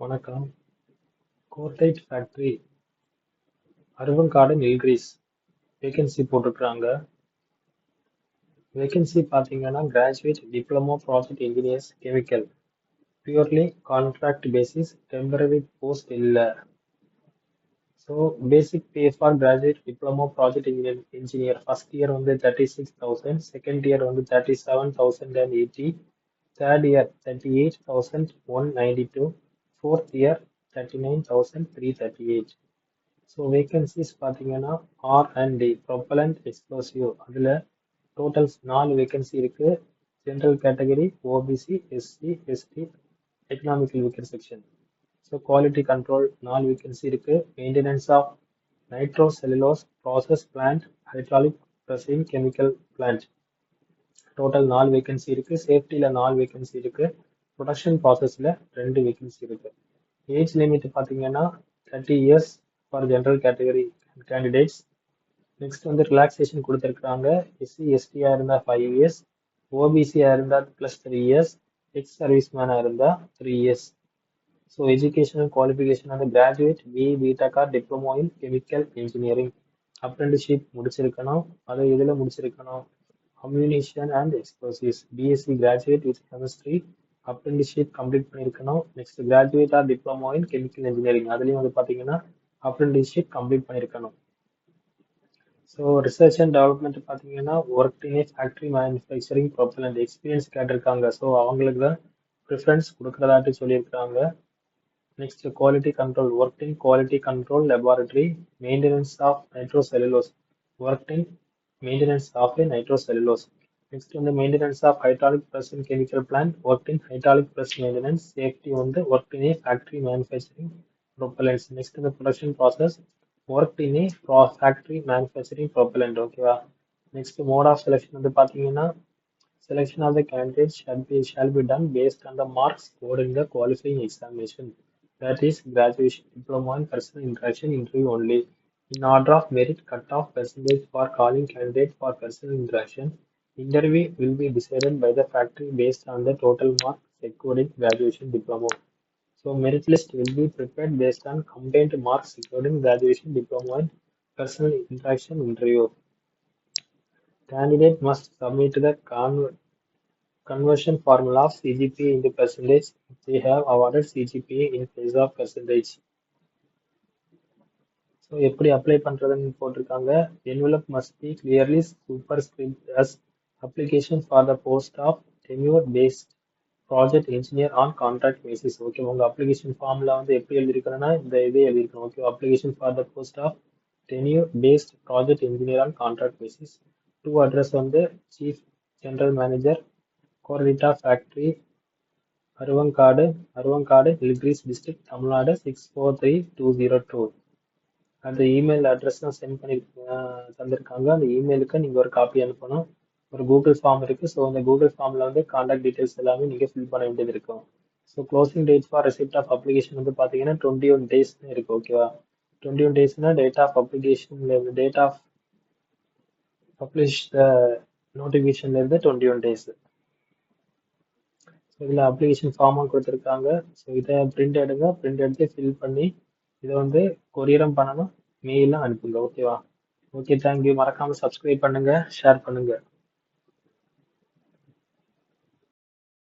வணக்கம். Cordite factory Aruvankadu Nilgiris vacancy போட்டிருக்காங்க. Vacancy பார்த்தீங்கன்னா graduate diploma project engineers chemical purely contract basis temporary post இல்லை. So basic pay for graduate diploma project engineer first year வந்து 36,000, second year வந்து 37,080, third year 38,192, fourth year 39,338. So vacancies பார்த்தீங்கன்னா R&D propellant explosive அதில் totals 4 vacancy இருக்கு. General category, OBC, SC, ST, economical weaker section. So quality control 4 vacancy இருக்கு. Maintenance of nitro cellulose process plant, hydraulic pressing chemical plant total 4 vacancy இருக்கு. சேஃப்டியில் 4 vacancy இருக்கு. Production ப்ராசஸில் 2 vacancy இருக்கு. Age limit பார்த்தீங்கன்னா 30 years for general category candidates. Next வந்து relaxation கொடுத்துருக்காங்க. SC எஸ்டியா இருந்தால் 5 years, ஓபிசியா இருந்தால் +3 இயர்ஸ், எக்ஸ் சர்வீஸ் மேனாக இருந்தால் 3 இயர்ஸ். ஸோ எஜுகேஷனல் குவாலிஃபிகேஷன் வந்து graduate BTech or diploma in chemical engineering, apprenticeship முடிச்சிருக்கணும். அதை இதில் முடிச்சிருக்கணும். Ammunition and explosives BSc graduate with chemistry apprenticeship complete பண்ணியிருக்கணும். Next graduate or diploma in chemical engineering அதுலேயும் வந்து பார்த்தீங்கன்னா அப்ரெண்டிஸ்ஷிப் கம்ப்ளீட் பண்ணியிருக்கணும். ஸோ ரிசர்ச் அண்ட் டெவலப்மெண்ட் பார்த்தீங்கன்னா work in a factory manufacturing propellant experience கேட்டிருக்காங்க. ஸோ அவங்களுக்கு தான் ப்ரிஃபரன்ஸ் கொடுக்குறதாட்டு சொல்லியிருக்காங்க. Next quality control work in quality control laboratory, maintenance of nitrocellulose work in maintenance of a nitrocellulose. Next வந்து maintenance of hydraulic press in chemical plant work in hydraulic press maintenance. Safety வந்து work in a factory manufacturing propellants. Next இந்த production process work in a factory manufacturing propellant. ஓகேவா. Next mode of selection வந்து பார்த்தீங்கன்னா selection of the candidates shall be done based on the marks scored in the qualifying examination, that is graduation diploma and personal interaction interview only. In order of merit, cut-off percentage for calling candidate for personal interaction interview will be decided by the factory based on the total marks secured in graduation diploma. So merit list will be prepared based on combined marks secured in graduation diploma and personal interaction interview. Candidate must submit the conversion formula of CGPA into percentage if they have awarded CGPA in place of percentage. So எப்படி apply பண்ணுறதுன்னு போட்டிருக்காங்க. envelope must be clearly superscribed as application for the post of tenure based project engineer on contract basis. Okay, உங்கள் application ஃபார்மில் வந்து எப்படி எழுதிருக்கணும்னா இந்த இதே எழுதிருக்கணும். Okay, application for the post of tenure based project engineer on contract basis. To address வந்து chief general manager, cordite factory, Aruvankadu Nilgiris district, Tamil Nadu 643202. அந்த இமெயில் அட்ரஸ் தான் சென்ட் பண்ணி தந்திருக்காங்க. அந்த இமெயிலுக்கு நீங்கள் ஒரு காப்பி அனுப்பணும். ஒரு கூகுள் ஃபார்ம் இருக்குது. ஸோ அந்த கூகுள் ஃபார்மில் வந்து கான்டாக்ட் டீட்டெயில்ஸ் எல்லாமே நீங்கள் ஃபில் பண்ண வேண்டியது இருக்கும். So closing date for receipt of application வந்து பார்த்தீங்கன்னா 21 டேஸ்னு இருக்குது. ஓகேவா. 21 டேஸ்னா டேட் ஆஃப் அப்ளிகேஷன்லேருந்து டேட் ஆஃப் பப்ளிஷ் நோட்டிஃபிகேஷன்லேருந்து 21 டேஸ். ஸோ இதில் அப்ளிகேஷன் ஃபார்மாக கொடுத்துருக்காங்க. ஸோ இதை பிரிண்ட் எடுங்க. பிரிண்ட் எடுத்து ஃபில் பண்ணி இதை வந்து கொரியரும் பண்ணணும், மெயிலும் அனுப்புங்க. ஓகேவா. Okay, thank you. மறக்காமல் சப்ஸ்கிரைப் பண்ணுங்கள், ஷேர் பண்ணுங்கள்.